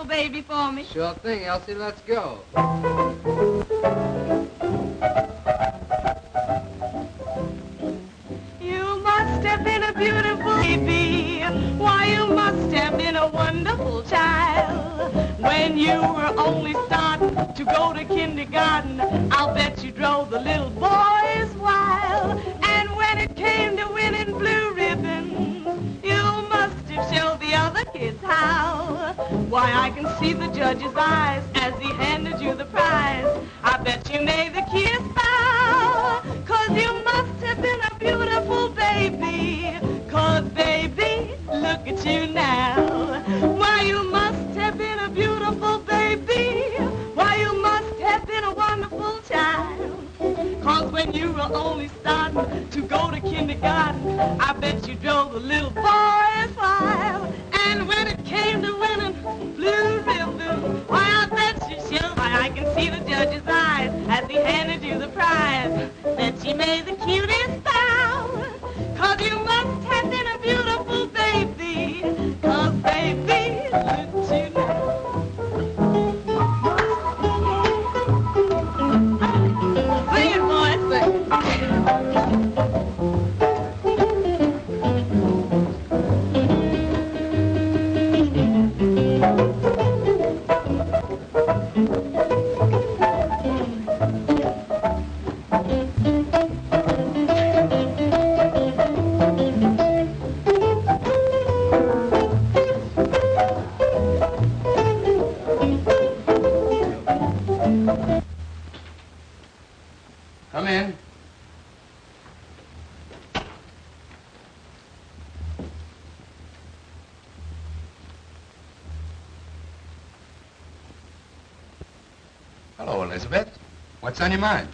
beautiful baby for me? Sure thing, Elsie. Let's go. You must have been a beautiful baby. Why, you must have been a wonderful child. When you were only starting to go to kindergarten, I'll bet you drove the little boys wild. And when it came to winning blue ribbons, you must have showed the other kids how. Why, I can see the judge's eyes as he handed you the prize. I bet you made the kiss bow, 'cause you must have been a beautiful baby. 'Cause baby, look at you now. Why, you must have been a beautiful baby. Why, you must have been a wonderful child. 'Cause when you were only starting to go to kindergarten, I bet you drove the little boys wild. And when it came to winning blue ribbons, why, I bet you showed. Why, I can see the judge's eyes as he handed you the prize. Bet you made the cutest bow, 'cause you must have been a beautiful baby. 'Cause baby, look at you now. Sing it, boys, sing it. Come in. Hello, Elizabeth. What's on your mind?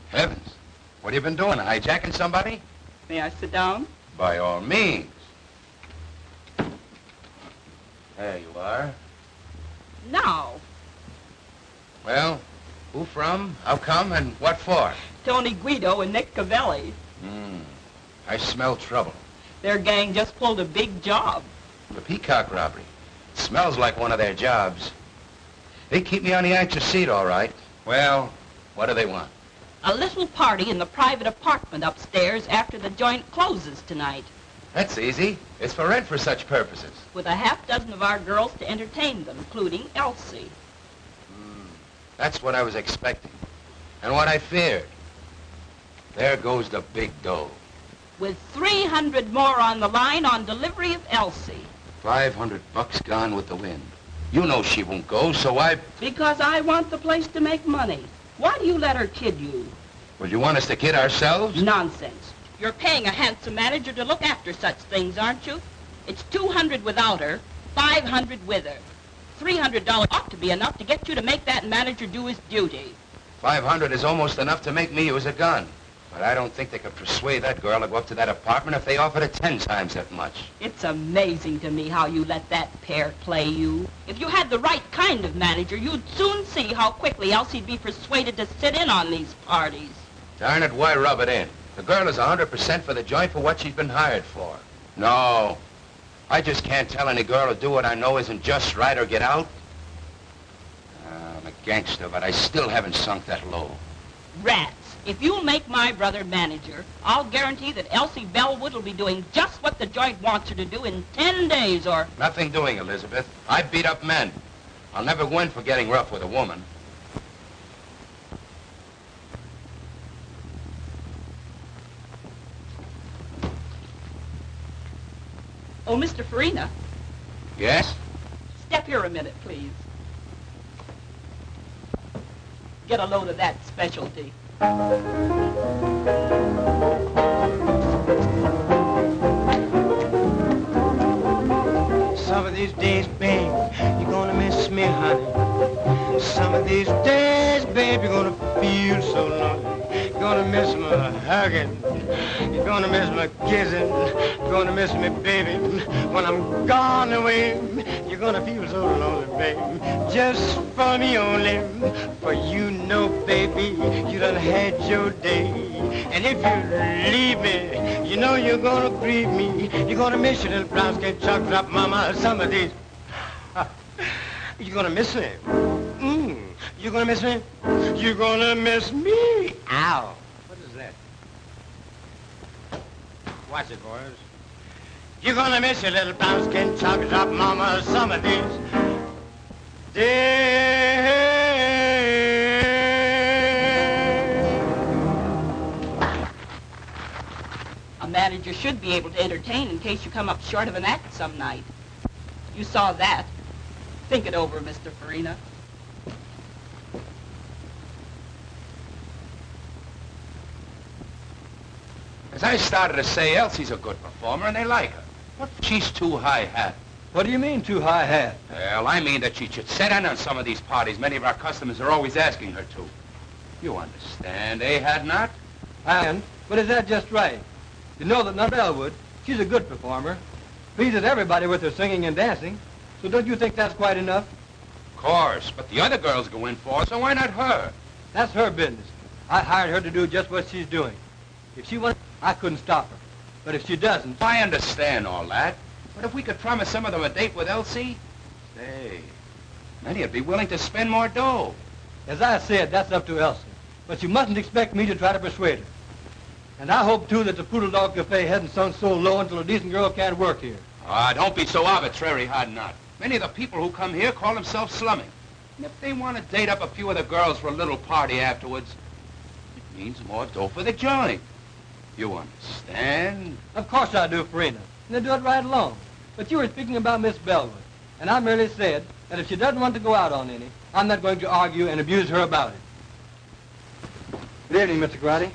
Heavens. What have you been doing? Hijacking somebody? May I sit down? By all means. There you are. No. Well, who from, how come, and what for? Tony Guido and Nick Cavelli. I smell trouble. Their gang just pulled a big job. The Peacock robbery. Smells like one of their jobs. They keep me on the anxious seat, all right. Well, what do they want? A little party in the private apartment upstairs after the joint closes tonight, That's easy. It's for rent for such purposes. with a half dozen of our girls to entertain them, including Elsie. That's what I was expecting. And what I feared. There goes the big dough. With 300 more on the line on delivery of Elsie. $500 gone with the wind. You know she won't go, so Because I want the place to make money. Why do you let her kid you? Well, you want us to kid ourselves? Nonsense. You're paying a handsome manager to look after such things, aren't you? It's 200 without her, 500 with her. $300 ought to be enough to get you to make that manager do his duty. 500 is almost enough to make me use a gun. But I don't think they could persuade that girl to go up to that apartment if they offered her 10 times that much. It's amazing to me how you let that pair play you. If you had the right kind of manager, you'd soon see how quickly Elsie'd be persuaded to sit in on these parties. Darn it, why rub it in? The girl is 100% for the joint for what she's been hired for. No, I just can't tell any girl to do what I know isn't just right or get out. I'm a gangster, but I still haven't sunk that low. Rats. If you'll make my brother manager, I'll guarantee that Elsie Bellwood will be doing just what the joint wants her to do in 10 days or... Nothing doing, Elizabeth. I beat up men. I'll never go in for getting rough with a woman. Oh, Mr. Farina. Yes? Step here a minute, please. Get a load of that specialty. Some of these days, babe, you're gonna miss me, honey. Some of these days, babe, you're gonna feel so lonely. You're gonna miss my hugging. You're gonna miss my kissing. You're gonna miss me, baby. When I'm gone away, you're gonna feel so lonely, baby. Just for me only. For you know, baby, you done had your day. And if you leave me, you know you're gonna grieve me. You're gonna miss your little brown skin chocolate drop mama some of these. You're gonna miss me. You're gonna miss me? You're gonna miss me. Ow. What is that? Watch it, boys. You're gonna miss your little brown skin chocolate drop mama some of these days. A manager should be able to entertain in case you come up short of an act some night. You saw that. Think it over, Mr. Farina. As I started to say, Elsie's a good performer, and they like her. But she's too high-hat. What do you mean, too high-hat? Well, I mean that she should sit in on some of these parties many of our customers are always asking her to. You understand, eh, Hadnott? But is that just right? You know that not Bellwood, she's a good performer. Pleases everybody with her singing and dancing. So don't you think that's quite enough? Of course, but the other girls go in for it, so why not her? That's her business. I hired her to do just what she's doing. If she wanted, I couldn't stop her. But if she doesn't... I understand all that. But if we could promise some of them a date with Elsie, say, many would be willing to spend more dough. As I said, that's up to Elsie. But you mustn't expect me to try to persuade her. And I hope, too, that the Poodle Dog Cafe hasn't sunk so low until a decent girl can't work here. Ah, don't be so arbitrary, Hadnott. Many of the people who come here call themselves slumming. And if they want to date up a few of the girls for a little party afterwards, it means more dough for the joint. You understand? Of course I do, Farina. And they do it right along. But you were speaking about Miss Bellwood. And I merely said that if she doesn't want to go out on any, I'm not going to argue and abuse her about it. Good evening, Mr. Garotti.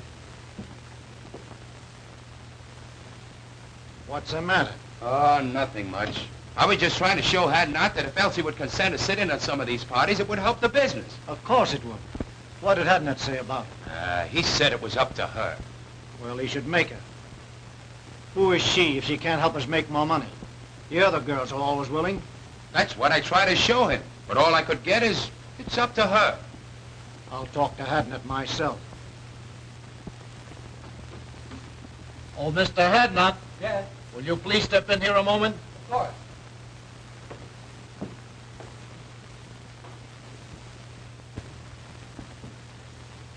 What's the matter? Oh, nothing much. I was just trying to show Hadnott that if Elsie would consent to sit in on some of these parties, it would help the business. Of course it would. What did Hadnott say about it? He said it was up to her. Well, he should make her. Who is she if she can't help us make more money? The other girls are always willing. That's what I try to show him. But all I could get is, it's up to her. I'll talk to Hadnott myself. Oh, Mr. Hadnott. Yes? Will you please step in here a moment? Of course.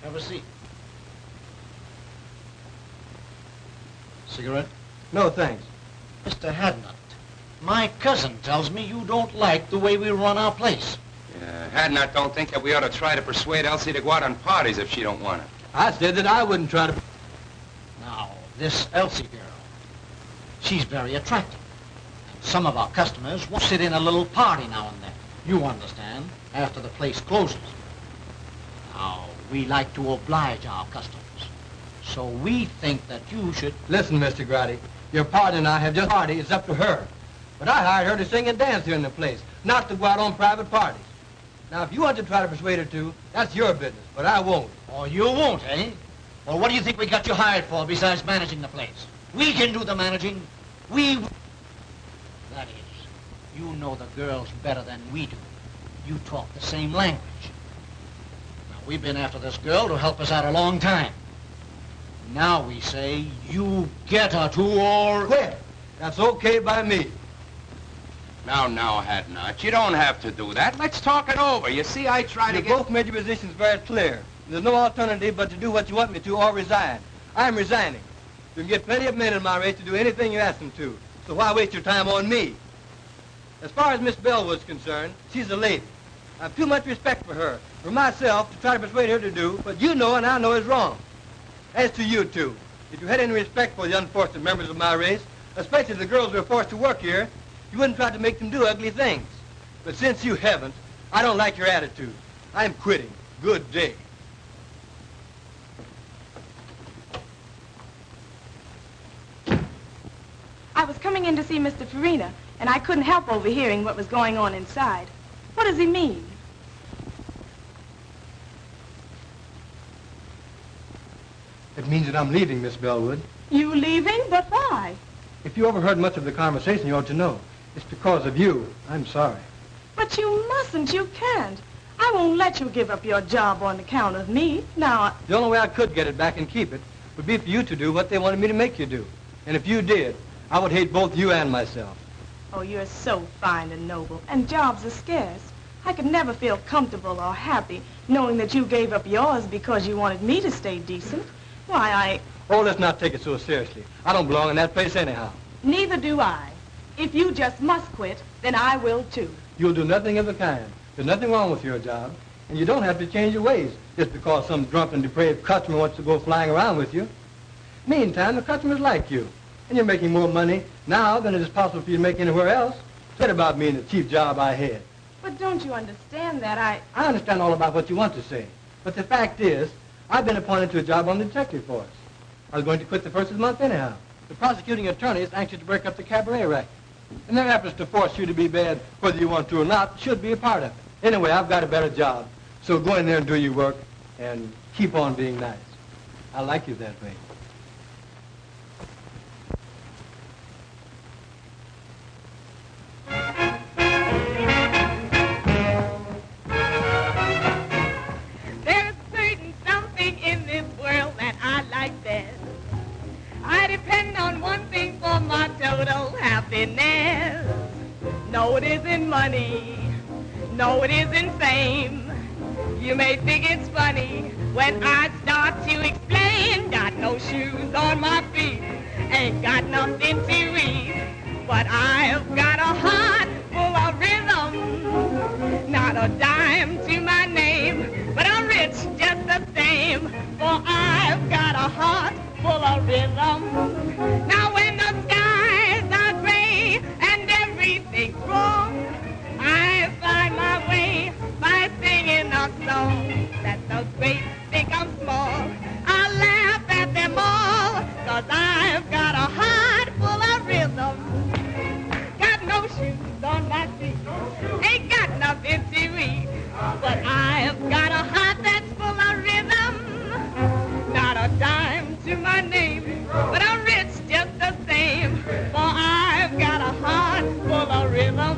Have a seat. Cigarette? No, thanks. Mr. Hadnott, my cousin tells me you don't like the way we run our place. Hadnott don't think that we ought to try to persuade Elsie to go out on parties if she don't want it. I said that I wouldn't try to... Now, this Elsie girl, she's very attractive. Some of our customers will sit in a little party now and then. You understand, after the place closes. Now, we like to oblige our customers. So we think that you should... Listen, Mr. Garotti, your partner and I have just party. It's up to her. But I hired her to sing and dance here in the place, not to go out on private parties. Now, if you want to try to persuade her to, that's your business, but I won't. Oh, you won't, eh? Well, what do you think we got you hired for besides managing the place? We can do the managing. That is, you know the girls better than we do. You talk the same language. Now, we've been after this girl to help us out a long time. Now we say you get her to or... Quit. That's okay by me. Now, Hadnott, you don't have to do that. Let's talk it over. You see, I try to You get... both made your positions very clear. There's no alternative but to do what you want me to or resign. I'm resigning. You can get plenty of men in my race to do anything you ask them to. So why waste your time on me? As far as Miss Bellwood's concerned, she's a lady. I have too much respect for her, for myself, to try to persuade her to do what you know and I know is wrong. As to you two, if you had any respect for the unfortunate members of my race, especially the girls who are forced to work here, you wouldn't try to make them do ugly things. But since you haven't, I don't like your attitude. I'm quitting. Good day. I was coming in to see Mr. Farina, and I couldn't help overhearing what was going on inside. What does he mean? It means that I'm leaving, Miss Bellwood. You leaving? But why? If you overheard much of the conversation, you ought to know. It's because of you. I'm sorry. But you mustn't. You can't. I won't let you give up your job on account of me. Now, The only way I could get it back and keep it would be for you to do what they wanted me to make you do. And if you did, I would hate both you and myself. oh, you're so fine and noble, and jobs are scarce. I could never feel comfortable or happy knowing that you gave up yours because you wanted me to stay decent. Why, Oh, let's not take it so seriously. I don't belong in that place anyhow. neither do I. If you just must quit, then I will too. You'll do nothing of the kind. There's nothing wrong with your job, and you don't have to change your ways just because some drunken, depraved customer wants to go flying around with you. Meantime, the customers like you, and you're making more money now than it is possible for you to make anywhere else. Forget about me and the chief job I had. But don't you understand that I understand all about what you want to say, but the fact is, I've been appointed to a job on the detective force. I was going to quit the first of the month anyhow. The prosecuting attorney is anxious to break up the cabaret racket, and their efforts to force you to be bad, whether you want to or not, should be a part of it. Anyway, I've got a better job, so go in there and do your work, and keep on being nice. I like you that way. There's certain something in this world that I like best. I depend on one thing for my total happiness. No, it isn't money. No, it isn't fame. You may think it's funny when I start to explain. Got no shoes on my feet, ain't got nothing to eat, but I've got a heart full of rhythm. Not a dime to my name, but I'm rich just the same, for I've got a heart full of rhythm. Now when the skies are gray and everything's wrong, I find my way by singing a song. Let the great think I'm small, I laugh at them all, 'cause I've got a heart full of rhythm. Got no shoes on my feet, ain't got nothing to eat, but I've got a heart that's full of rhythm. Not a dime to my name, but I'm rich just the same, for I've got a heart full of rhythm.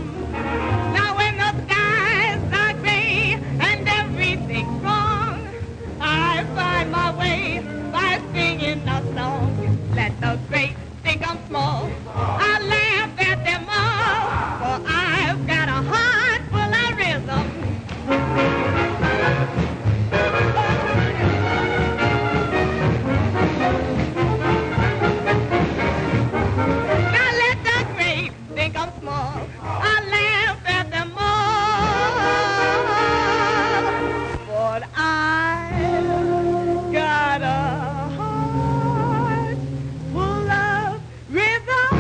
Now when the skies are gray and everything's wrong, I find my way by singing a song. Let the great think I'm small, I laugh at them all, for I've got a heart full of rhythm. Now let the great think I'm small, I laugh at them all, but I've got a heart full of rhythm.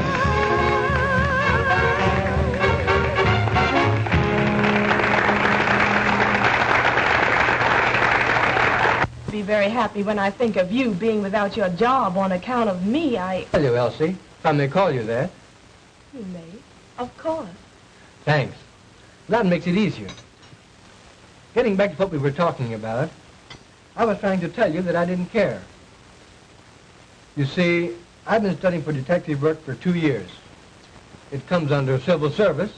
Be very happy when I think of you being without your job on account of me. Tell you, Elsie, if I may call you that. You may, of course. Thanks. That makes it easier. Getting back to what we were talking about, I was trying to tell you that I didn't care. You see, I've been studying for detective work for 2 years. It comes under civil service.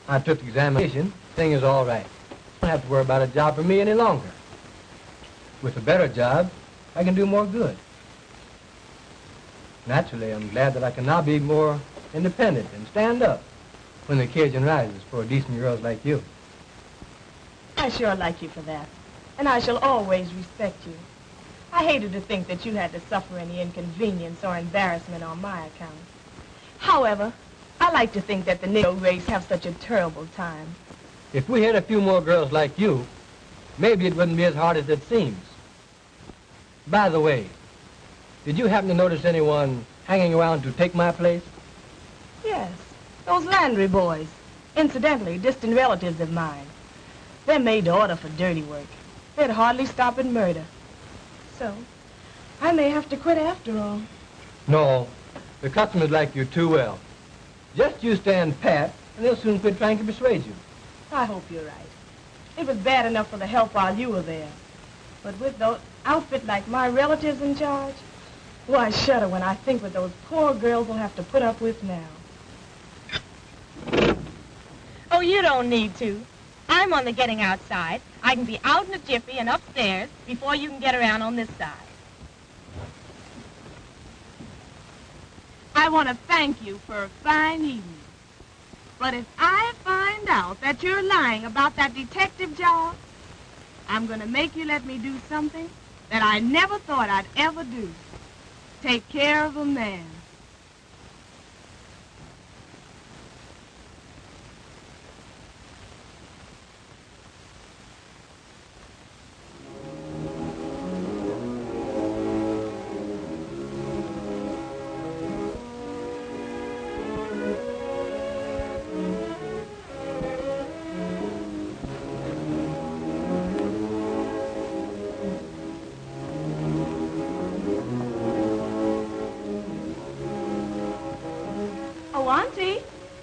I took the examination. Thing is all right. I don't have to worry about a job for me any longer. With a better job, I can do more good. Naturally, I'm glad that I can now be more independent and stand up when the occasion rises for decent girls like you. I sure like you for that, and I shall always respect you. I hated to think that you had to suffer any inconvenience or embarrassment on my account. However, I like to think that the Negro race have such a terrible time. If we had a few more girls like you, maybe it wouldn't be as hard as it seems. By the way, did you happen to notice anyone hanging around to take my place? Yes, those Landry boys. Incidentally, distant relatives of mine. They're made to order for dirty work. They'd hardly stop at murder. So, I may have to quit after all. No, the customers like you too well. Just you stand pat, and they'll soon quit trying to persuade you. I hope you're right. It was bad enough for the help while you were there. But with those, outfit like my relatives in charge? Well, I shudder when I think what those poor girls will have to put up with now. Oh, you don't need to. I'm on the getting outside. I can be out in a jiffy and upstairs before you can get around on this side. I want to thank you for a fine evening. But if I find out that you're lying about that detective job, I'm going to make you let me do something that I never thought I'd ever do. Take care of a man.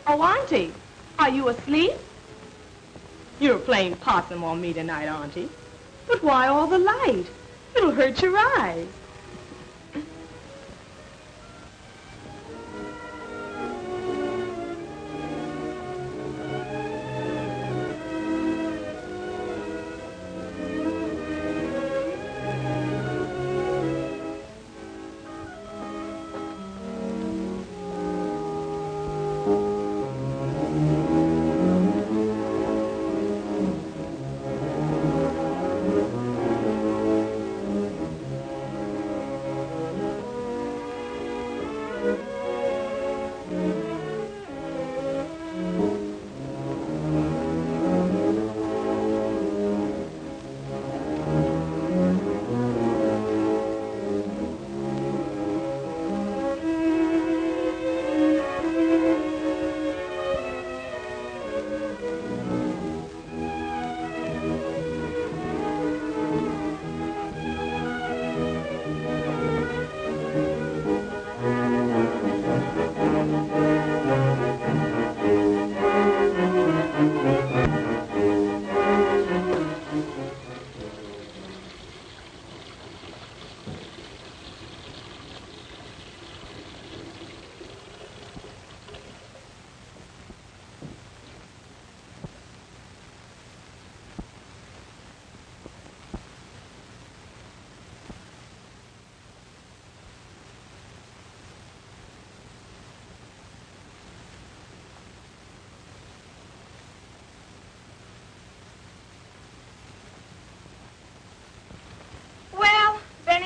Oh, Auntie, are you asleep? You're playing possum on me tonight, Auntie. But why all the light? It'll hurt your eyes.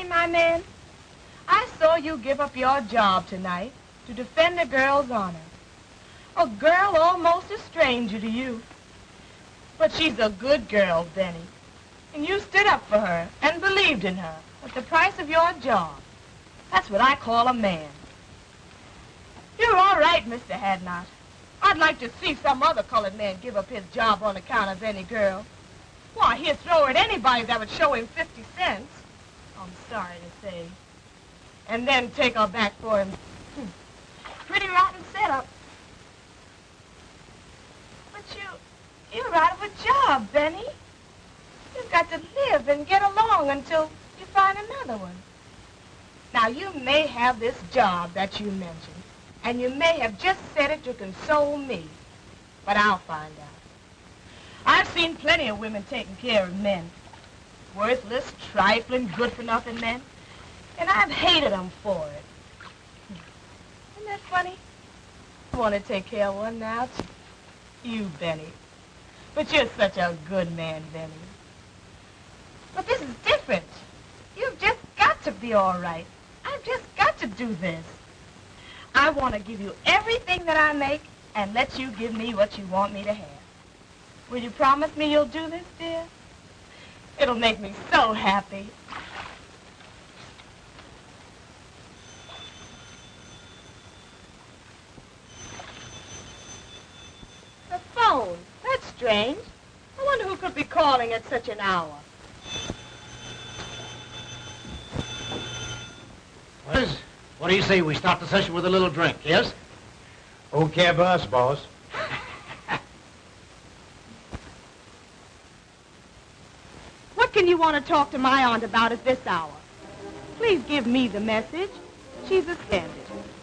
My man, I saw you give up your job tonight to defend a girl's honor. A girl almost a stranger to you. But she's a good girl, Benny. And you stood up for her and believed in her at the price of your job. That's what I call a man. You're all right, Mr. Hadnott. I'd like to see some other colored man give up his job on account of any girl. Why, he'd throw at anybody that would show him 50 cents. I'm sorry to say. And then take her back for him. Pretty rotten setup. But you're out of a job, Benny. You've got to live and get along until you find another one. Now, you may have this job that you mentioned, and you may have just said it to console me, but I'll find out. I've seen plenty of women taking care of men. Worthless, trifling, good-for-nothing men. And I've hated them for it. Isn't that funny? I want to take care of one now, too. You, Benny. But you're such a good man, Benny. But this is different. You've just got to be all right. I've just got to do this. I want to give you everything that I make and let you give me what you want me to have. Will you promise me you'll do this, dear? It'll make me so happy. The phone. That's strange. I wonder who could be calling at such an hour. What do you say we start the session with a little drink, yes? Okay by us, boss. What can you want want to talk to my aunt about at this hour? Please give me the message. She's a standard.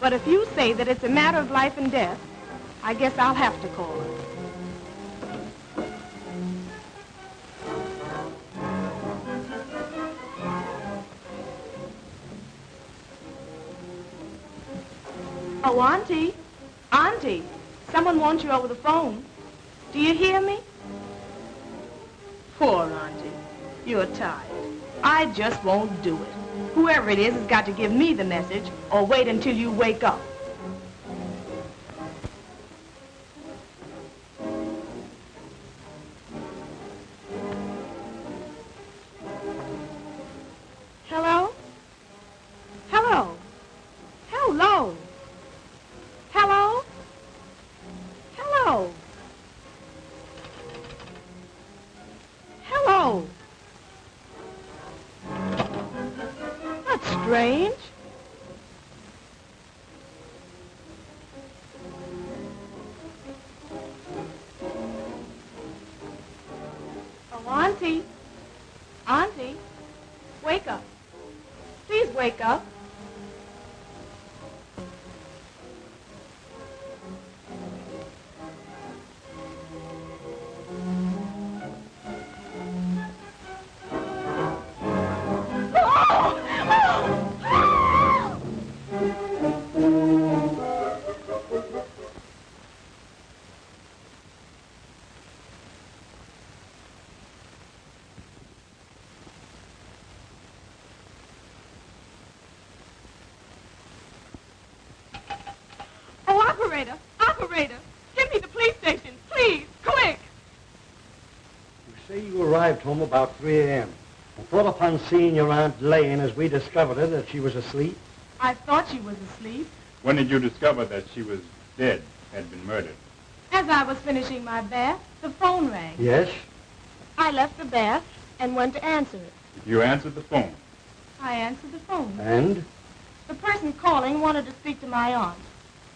But if you say that it's a matter of life and death, I guess I'll have to call her. Oh, Auntie. Auntie, someone wants you over the phone. Do you hear me? Poor Auntie. You're tired. I just won't do it. Whoever it is has got to give me the message or wait until you wake up. Hello? Hello? Hello? Hello? Hello? Hello? That's strange. Oh, Auntie. Auntie, wake up. Please wake up. Operator! Operator! Get me the police station, please! Quick! You say you arrived home about 3 a.m. and thought upon seeing your Aunt laying as we discovered her that she was asleep? I thought she was asleep. When did you discover that she was dead, had been murdered? As I was finishing my bath, the phone rang. Yes? I left the bath and went to answer it. You answered the phone. I answered the phone. And? The person calling wanted to speak to my aunt.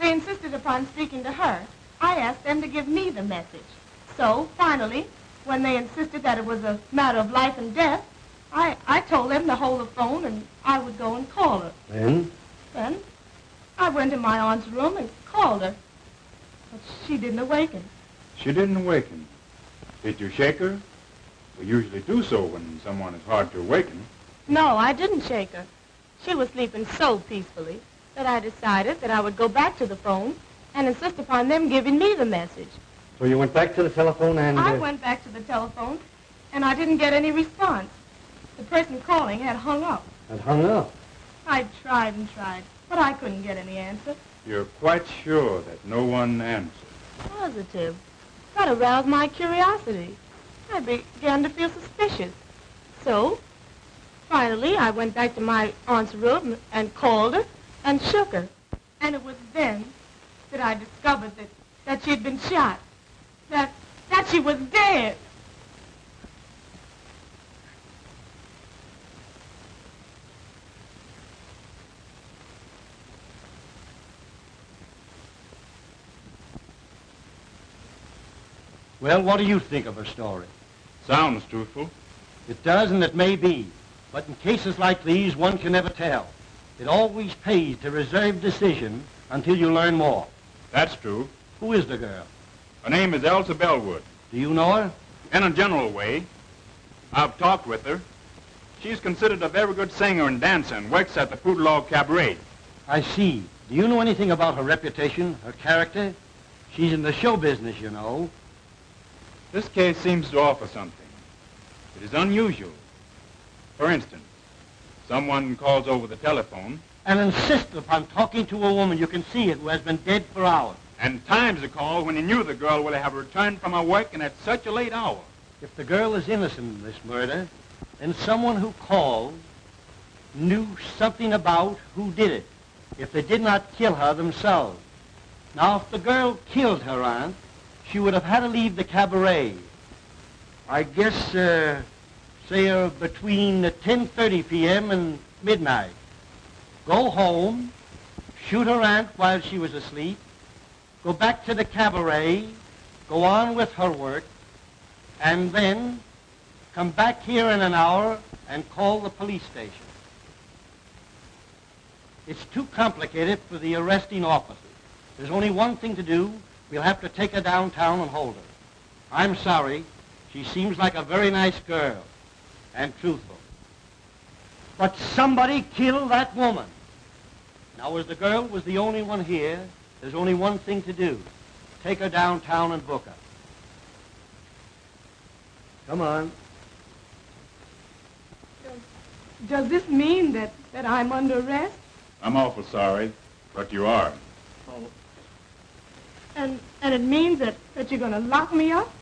They insisted upon speaking to her. I asked them to give me the message. So, finally, when they insisted that it was a matter of life and death, I told them to hold the phone and I would go and call her. Then? Then I went in my aunt's room and called her. But she didn't awaken. She didn't awaken. Did you shake her? We usually do so when someone is hard to awaken. No, I didn't shake her. She was sleeping so peacefully that I decided that I would go back to the phone and insist upon them giving me the message. So you went back to the telephone and... I went back to the telephone, and I didn't get any response. The person calling had hung up. Had hung up? I tried and tried, but I couldn't get any answer. You're quite sure that no one answered? Positive. That aroused my curiosity. I began to feel suspicious. So, finally, I went back to my aunt's room and called her and shook her. And it was then that I discovered that she had been shot. That she was dead. Well, what do you think of her story? Sounds truthful. It does, and it may be. But in cases like these, one can never tell. It always pays to reserve decision until you learn more. That's true. Who is the girl? Her name is Elsie Bellwood. Do you know her? In a general way. I've talked with her. She's considered a very good singer and dancer and works at the Poodle Cabaret. I see. Do you know anything about her reputation, her character? She's in the show business, you know. This case seems to offer something. It is unusual. For instance, someone calls over the telephone and insists upon talking to a woman you can see it who has been dead for hours. And times the call when he knew the girl would have returned from her work and at such a late hour. If the girl is innocent in this murder, then someone who called knew something about who did it, if they did not kill her themselves. Now, if the girl killed her aunt, she would have had to leave the cabaret. I guess, say, between 10:30 p.m. and midnight. Go home, shoot her aunt while she was asleep, go back to the cabaret, go on with her work, and then come back here in an hour and call the police station. It's too complicated for the arresting officers. There's only one thing to do. We'll have to take her downtown and hold her. I'm sorry. She seems like a very nice girl and truthful. But somebody killed that woman. Now, as the girl was the only one here, there's only one thing to do. Take her downtown and book her. Come on. Does this mean that I'm under arrest? I'm awful sorry, but you are. Oh. And it means that you're going to lock me up?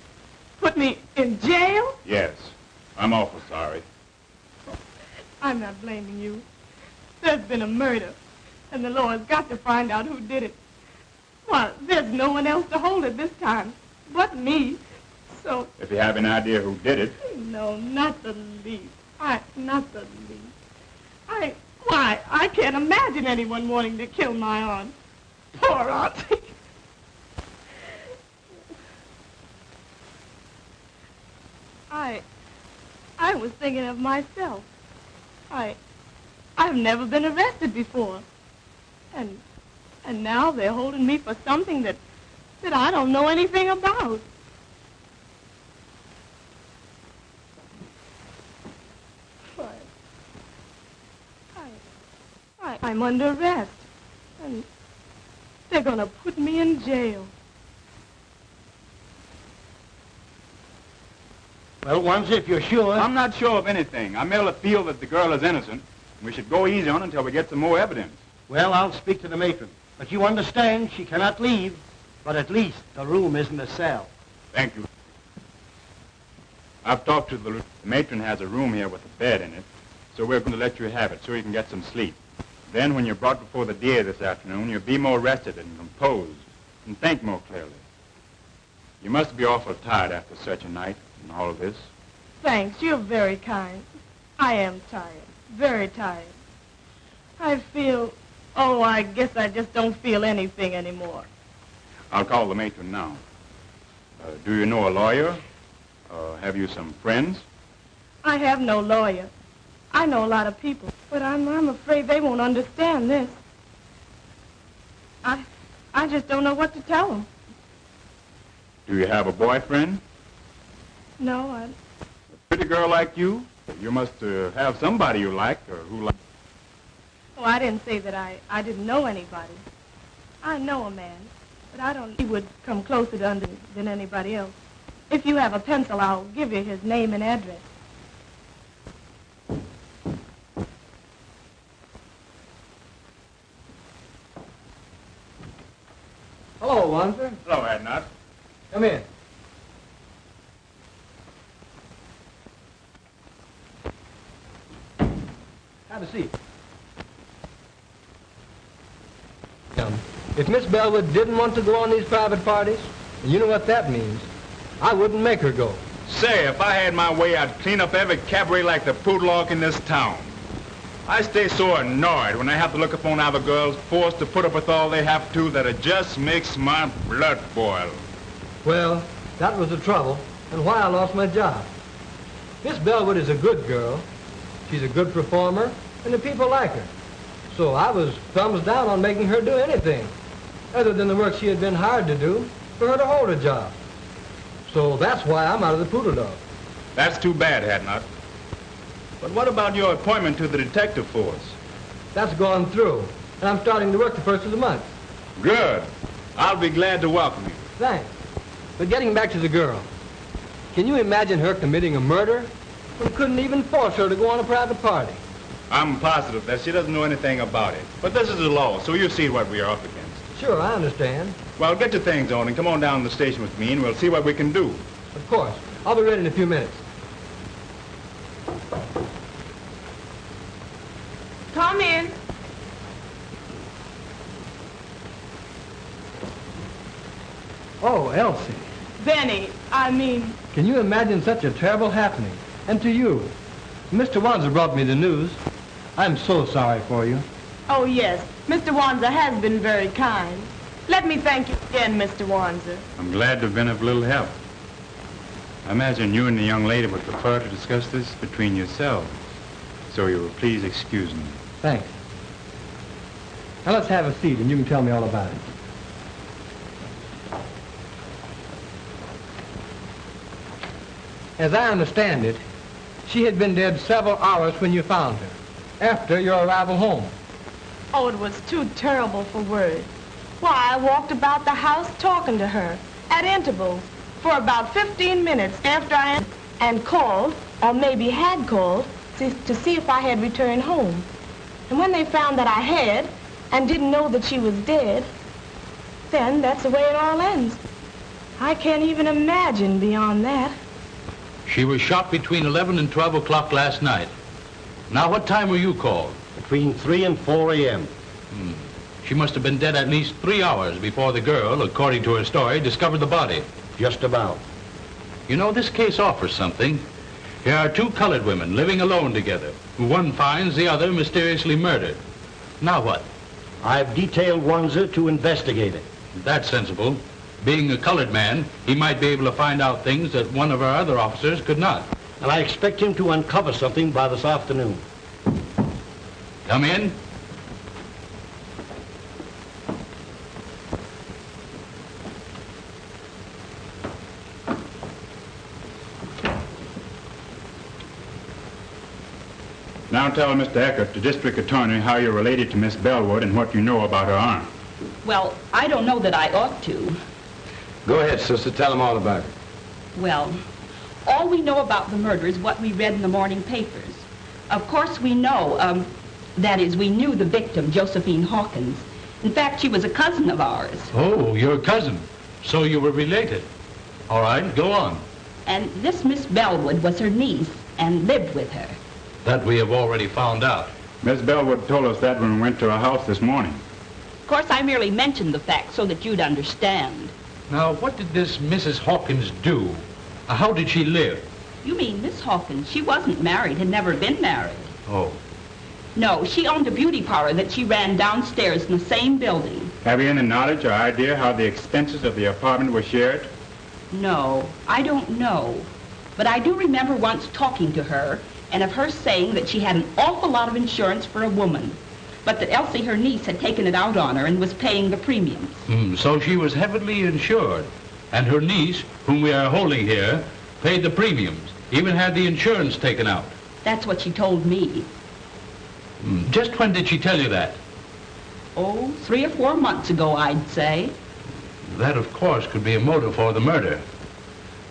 Put me in jail? Yes, I'm awful sorry. I'm not blaming you. There's been a murder, and the law has got to find out who did it. Well, there's no one else to hold it this time but me. So... If you have an idea who did it... No, not the least. Not the least. Why, I can't imagine anyone wanting to kill my aunt. Poor auntie. I was thinking of myself. I've never been arrested before. And now they're holding me for something that I don't know anything about. I'm under arrest. And they're going to put me in jail. Well, Wanzer, if you're sure... I'm not sure of anything. I merely feel that the girl is innocent. We should go easy on her until we get some more evidence. Well, I'll speak to the matron. But you understand, she cannot leave. But at least the room isn't a cell. Thank you. I've talked to the matron has a room here with a bed in it, so we're going to let you have it so you can get some sleep. Then when you're brought before the DA this afternoon, you'll be more rested and composed and think more clearly. You must be awful tired after such a night and all of this. Thanks, you're very kind. I am tired, very tired. I feel, I guess I just don't feel anything anymore. I'll call the matron now. Do you know a lawyer? Have you some friends? I have no lawyer. I know a lot of people, but I'm afraid they won't understand this. I just don't know what to tell them. Do you have a boyfriend? No, A pretty girl like you? You must have somebody you like or who likes. Oh, I didn't say that I didn't know anybody. I know a man, but I don't... He would come closer to under than anybody else. If you have a pencil, I'll give you his name and address. Hello, Wanzer. Hello, Hadnott. Come in. Have a seat. If Miss Bellwood didn't want to go on these private parties, and you know what that means, I wouldn't make her go. Say, if I had my way, I'd clean up every cabaret like the Poodlock in this town. I stay so annoyed when I have to look upon other girls forced to put up with all they have to that it just makes my blood boil. Well, that was the trouble, and why I lost my job. Miss Bellwood is a good girl. She's a good performer, and the people like her. So I was thumbs down on making her do anything, other than the work she had been hired to do, for her to hold a job. So that's why I'm out of the Poodle Dog. That's too bad, Hadnott. But what about your appointment to the detective force? That's gone through, and I'm starting to work the first of the month. Good. I'll be glad to welcome you. Thanks. But getting back to the girl, can you imagine her committing a murder? We couldn't even force her to go on a private party. I'm positive that she doesn't know anything about it. But this is the law, so you see what we are up against. Sure, I understand. Well, get your things on and come on down to the station with me, and we'll see what we can do. Of course. I'll be ready in a few minutes. Come in. Oh, Elsie. Benny, Can you imagine such a terrible happening? And to you. Mr. Wanzer brought me the news. I'm so sorry for you. Oh, yes. Mr. Wanzer has been very kind. Let me thank you again, Mr. Wanzer. I'm glad to have been of little help. I imagine you and the young lady would prefer to discuss this between yourselves. So you will please excuse me. Thanks. Now let's have a seat and you can tell me all about it. As I understand it, she had been dead several hours when you found her, after your arrival home. Oh, it was too terrible for words. Why, I walked about the house talking to her at intervals for about 15 minutes after and called, or maybe had called, to see if I had returned home. And when they found that I had and didn't know that she was dead, then that's the way it all ends. I can't even imagine beyond that. She was shot between 11 and 12 o'clock last night. Now, what time were you called? Between 3 and 4 a.m. She must have been dead at least 3 hours before the girl, according to her story, discovered the body. Just about. You know, this case offers something. Here are two colored women living alone together, who one finds the other mysteriously murdered. Now what? I've detailed Wanzer to investigate it. That's sensible. Being a colored man, he might be able to find out things that one of our other officers could not. And I expect him to uncover something by this afternoon. Come in. Now tell Mr. Eckert, the district attorney, how you're related to Miss Bellwood and what you know about her arm. Well, I don't know that I ought to. Go ahead, sister. Tell them all about it. Well, all we know about the murder is what we read in the morning papers. Of course, we know, that is, we knew the victim, Josephine Hawkins. In fact, she was a cousin of ours. Oh, your cousin. So you were related. All right, go on. And this Miss Bellwood was her niece and lived with her. That we have already found out. Miss Bellwood told us that when we went to her house this morning. Of course, I merely mentioned the fact so that you'd understand. Now, what did this Mrs. Hawkins do? How did she live? You mean Miss Hawkins? She wasn't married, had never been married. Oh. No, she owned a beauty parlor that she ran downstairs in the same building. Have you any knowledge or idea how the expenses of the apartment were shared? No, I don't know. But I do remember once talking to her and of her saying that she had an awful lot of insurance for a woman, but that Elsie, her niece, had taken it out on her and was paying the premiums. So she was heavily insured, and her niece, whom we are holding here, paid the premiums, even had the insurance taken out. That's what she told me. Just when did she tell you that? Oh, 3 or 4 months ago, I'd say. That, of course, could be a motive for the murder.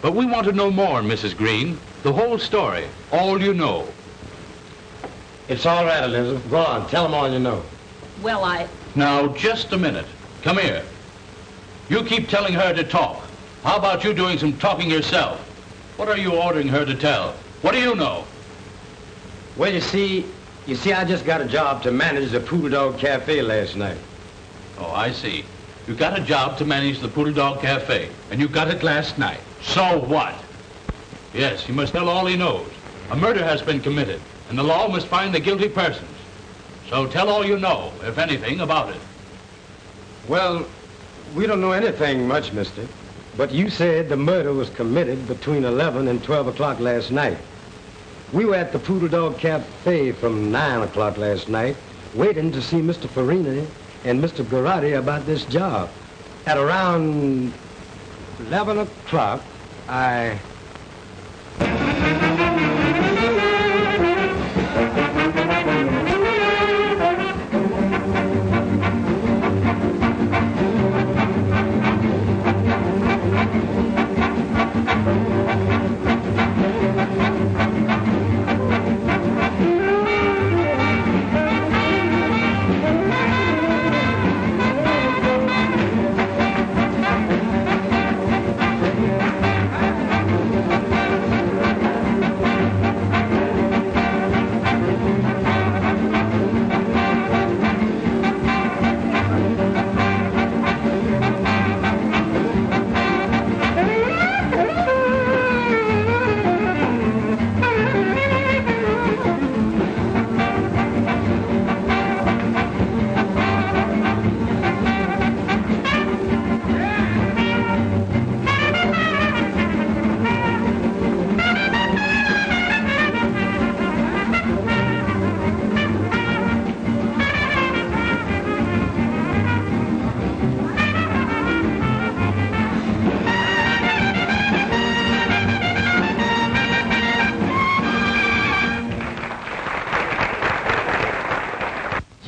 But we want to know more, Mrs. Green. The whole story. All you know. It's all right, Elizabeth. Go on. Tell them all you know. Well, Now, just a minute. Come here. You keep telling her to talk. How about you doing some talking yourself? What are you ordering her to tell? What do you know? Well, you see, I just got a job to manage the Poodle Dog Cafe last night. Oh, I see. You got a job to manage the Poodle Dog Cafe, and you got it last night. So what? Yes, he must tell all he knows. A murder has been committed, and the law must find the guilty persons. So tell all you know, if anything, about it. Well, we don't know anything much, mister. But you said the murder was committed between 11 and 12 o'clock last night. We were at the Poodle Dog Cafe from 9 o'clock last night, waiting to see Mr. Farina and Mr. Garotti about this job. At around 11 o'clock, I...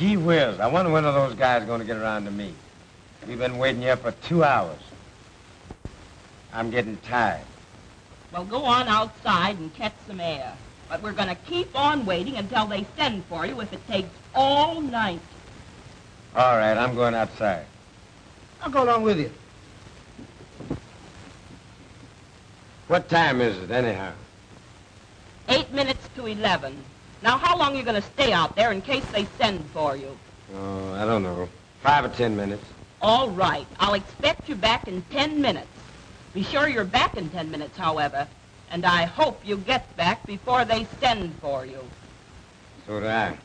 Gee whiz, I wonder when are those guys going to get around to me. We've been waiting here for 2 hours. I'm getting tired. Well, go on outside and catch some air. But we're going to keep on waiting until they send for you if it takes all night. All right, I'm going outside. I'll go along with you. What time is it, anyhow? 8 minutes to 11. Now, how long are you going to stay out there in case they send for you? Oh, I don't know. 5 or 10 minutes. All right. I'll expect you back in 10 minutes. Be sure you're back in 10 minutes, however. And I hope you get back before they send for you. So do I.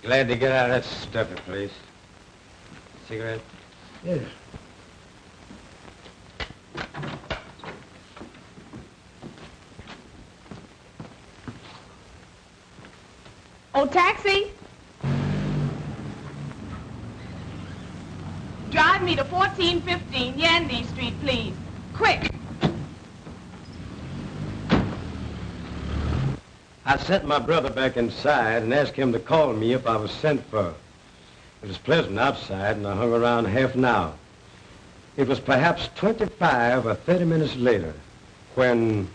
Glad to get out of that stuffy place. Cigarette? Yes. Oh, taxi! Drive me to 1415 Yandy Street, please. Quick! I sent my brother back inside and asked him to call me if I was sent for. It was pleasant outside, and I hung around half an hour. It was perhaps 25 or 30 minutes later when...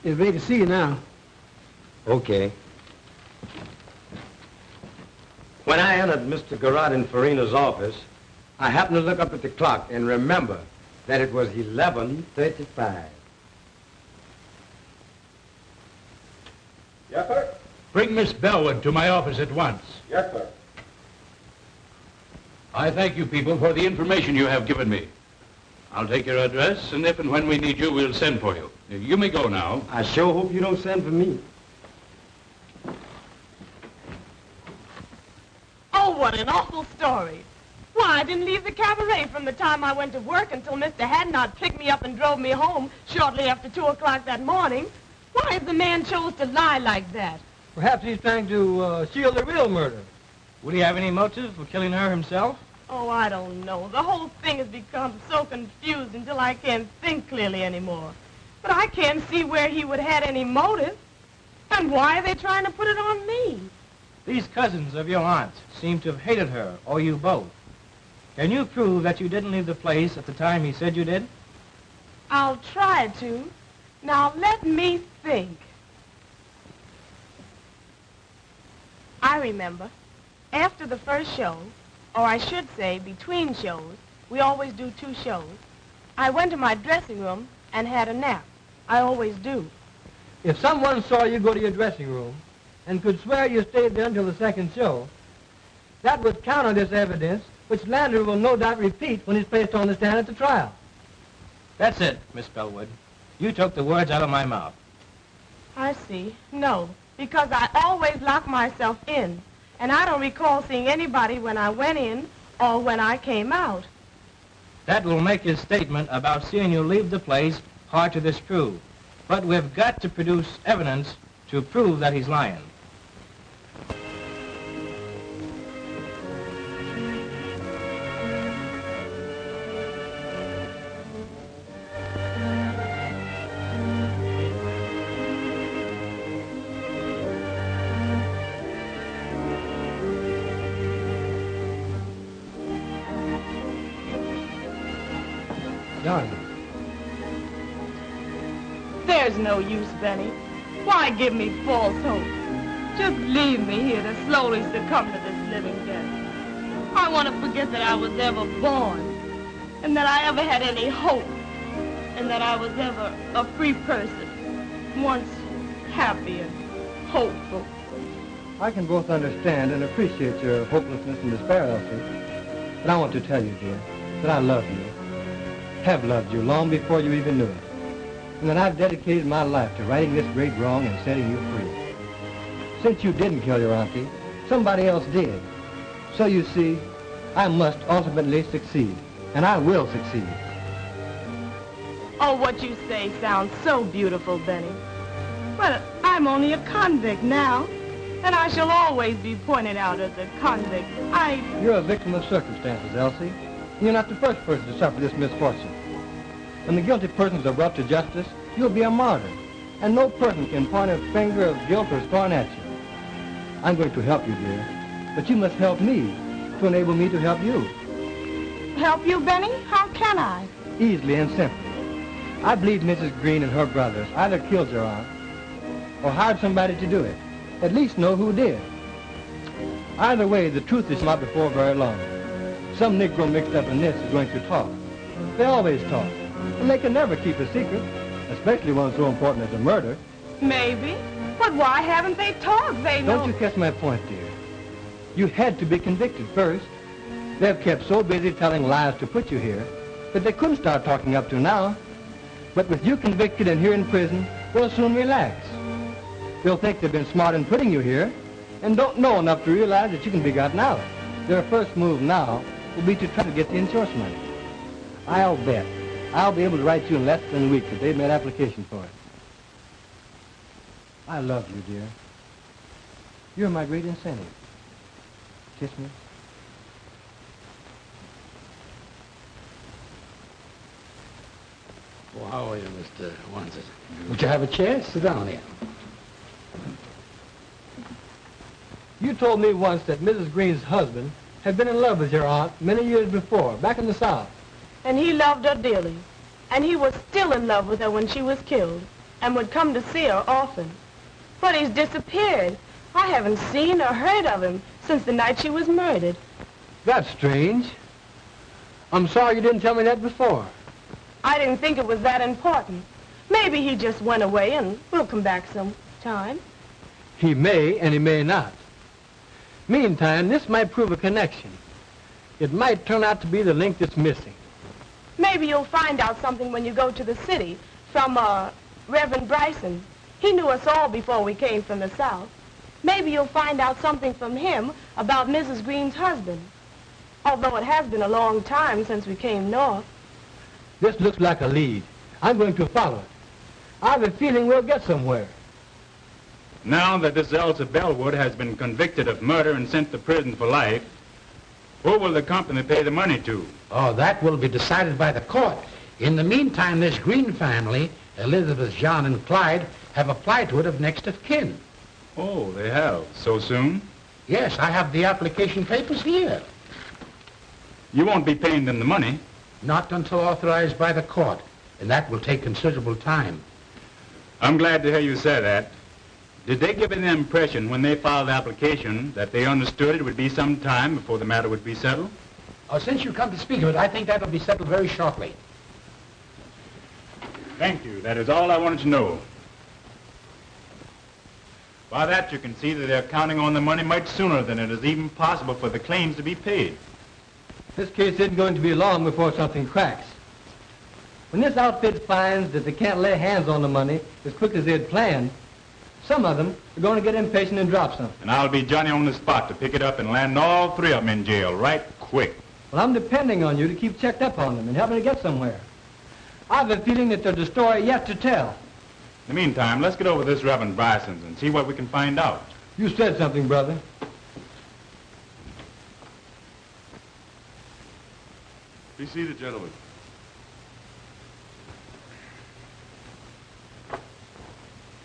It's ready to see you now. Okay. When I entered Mr. Garotti and Farina's office, I happened to look up at the clock and remember that it was 11:35. Yes, sir. Bring Miss Bellwood to my office at once. Yes, sir. I thank you people for the information you have given me. I'll take your address, and if and when we need you, we'll send for you. You may go now. I sure hope you don't send for me. Oh, what an awful story. Why, I didn't leave the cabaret from the time I went to work until Mr. Hadnott picked me up and drove me home shortly after 2 o'clock that morning. Why if the man chose to lie like that? Perhaps he's trying to shield the real murder. Would he have any motive for killing her himself? Oh, I don't know. The whole thing has become so confused until I can't think clearly anymore. But I can't see where he would have had any motive. And why are they trying to put it on me? These cousins of your aunt seem to have hated her, or you both. Can you prove that you didn't leave the place at the time he said you did? I'll try to. Now, let me think. I remember. After the first show, or I should say between shows, we always do 2 shows, I went to my dressing room and had a nap. I always do. If someone saw you go to your dressing room and could swear you stayed there until the second show, that would counter this evidence, which Lander will no doubt repeat when he's placed on the stand at the trial. That's it, Miss Bellwood. You took the words out of my mouth. I see. No, because I always lock myself in, and I don't recall seeing anybody when I went in or when I came out. That will make his statement about seeing you leave the place hard to disprove. But we've got to produce evidence to prove that he's lying. There's no use, Benny. Why give me false hope? Just leave me here to slowly succumb to this living death. I want to forget that I was ever born, and that I ever had any hope, and that I was ever a free person, once happy and hopeful. I can both understand and appreciate your hopelessness and despair, Elsie. But I want to tell you, dear, that I love you, have loved you long before you even knew it. And that I've dedicated my life to righting this great wrong and setting you free. Since you didn't kill your auntie, somebody else did. So you see, I must ultimately succeed, and I will succeed. Oh, what you say sounds so beautiful, Benny. But I'm only a convict now, and I shall always be pointed out as a convict. You're a victim of circumstances, Elsie. You're not the first person to suffer this misfortune. When the guilty persons are brought to justice, you'll be a martyr, and no person can point a finger of guilt or scorn at you. I'm going to help you, dear, but you must help me to enable me to help you. Help you, Benny? How can I? Easily and simply. I believe Mrs. Green and her brothers either killed your aunt or hired somebody to do it. At least know who did. Either way, the truth is come out before very long. Some Negro mixed up in this is going to talk. They always talk. And they can never keep a secret, especially one so important as a murder. Maybe. But why haven't they talked? They know... Don't you catch my point, dear? You had to be convicted first. They've kept so busy telling lies to put you here that they couldn't start talking up to now. But with you convicted and here in prison, they'll soon relax. They'll think they've been smart in putting you here and don't know enough to realize that you can be gotten out. Their first move now will be to try to get the insurance money. I'll bet I'll be able to write you in less than a week that they've made application for it. I love you, dear. You're my great incentive. Kiss me. Well, how are you, Mr. Wanzer? Would you have a chair? Sit down here. You told me once that Mrs. Green's husband had been in love with your aunt many years before, back in the South. And he loved her dearly. And he was still in love with her when she was killed, and would come to see her often. But he's disappeared. I haven't seen or heard of him since the night she was murdered. That's strange. I'm sorry you didn't tell me that before. I didn't think it was that important. Maybe he just went away and will come back sometime. He may and he may not. Meantime, this might prove a connection. It might turn out to be the link that's missing. Maybe you'll find out something when you go to the city from, Reverend Bryson. He knew us all before we came from the South. Maybe you'll find out something from him about Mrs. Green's husband. Although it has been a long time since we came north. This looks like a lead. I'm going to follow it. I have a feeling we'll get somewhere. Now that this Elsie Bellwood has been convicted of murder and sent to prison for life, who will the company pay the money to? Oh, that will be decided by the court. In the meantime, this Green family, Elizabeth, John, and Clyde, have applied to it of next of kin. Oh, they have? So soon? Yes, I have the application papers here. You won't be paying them the money? Not until authorized by the court, and that will take considerable time. I'm glad to hear you say that. Did they give you the impression when they filed the application that they understood it would be some time before the matter would be settled? Oh, since you come to speak of it, I think that will be settled very shortly. Thank you. That is all I wanted to know. By that, you can see that they're counting on the money much sooner than it is even possible for the claims to be paid. This case isn't going to be long before something cracks. When this outfit finds that they can't lay hands on the money as quick as they had planned, some of them are going to get impatient and drop something. And I'll be Johnny on the spot to pick it up and land all three of them in jail right quick. Well, I'm depending on you to keep checked up on them and help me to get somewhere. I have a feeling that there's a story yet to tell. In the meantime, let's get over this Reverend Bryson's and see what we can find out. You said something, brother. Be seated, gentlemen.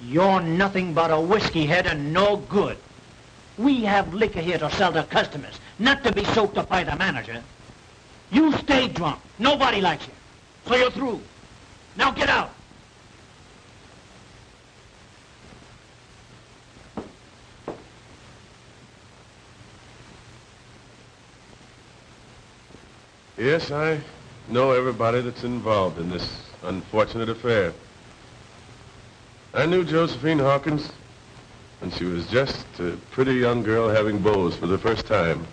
You're nothing but a whiskey head and no good. We have liquor here to sell to customers, not to be soaked up by the manager. You stay drunk. Nobody likes you. So you're through. Now get out. Yes, I know everybody that's involved in this unfortunate affair. I knew Josephine Hawkins when she was just a pretty young girl having beaus for the first time.